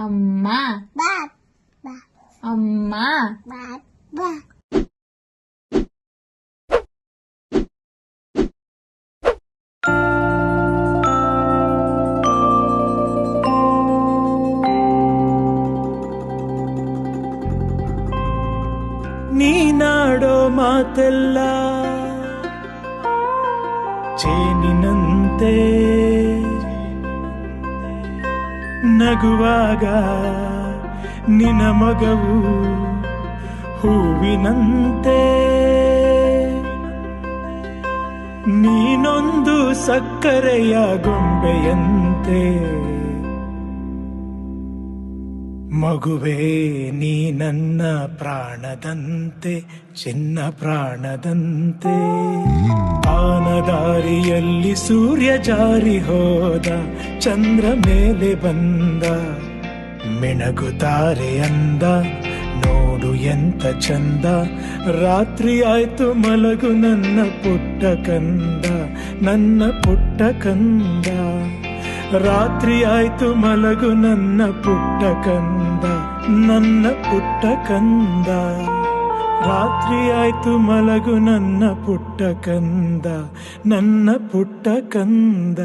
ಅಮ್ಮ ಬಾ ಬಾ ಅಮ್ಮ ಬಾ ಬಾ ನೀನಾಡೋ ಮಾತೆಲ್ಲ ಜೇನಿನಂತೆ ನಗುವಾಗ ನಿನ ಮಗವು ಹೂವಿನಂತೆ ನೀನೊಂದು ಸಕ್ಕರೆಯ ಗೊಂಬೆಯಂತೆ ಮಗುವೇ ನೀ ನನ್ನ ಪ್ರಾಣದಂತೆ ಚಿನ್ನ ಪ್ರಾಣದಂತೆ ಆನದಾರಿಯಲ್ಲಿ ಸೂರ್ಯ ಜಾರಿ ಹೋದ ಚಂದ್ರ ಮೇಲೆ ಬಂದ ಮಿಣಗುತ್ತಾರೆ ಅಂದ ನೋಡು ಎಂತ ಚಂದ ರಾತ್ರಿ ಆಯ್ತು ಮಲಗು ನನ್ನ ಪುಟ್ಟ ಕಂದ ನನ್ನ ಪುಟ್ಟ ಕಂದ ರಾತ್ರಿ ಆಯ್ತು ಮಲಗು ನನ್ನ ಪುಟ್ಟ ಕಂದ ನನ್ನ ಪುಟ್ಟ ಕಂದ ರಾತ್ರಿ ಆಯ್ತು ಮಲಗು ನನ್ನ ಪುಟ್ಟ ಕಂದ ನನ್ನ ಪುಟ್ಟ ಕಂದ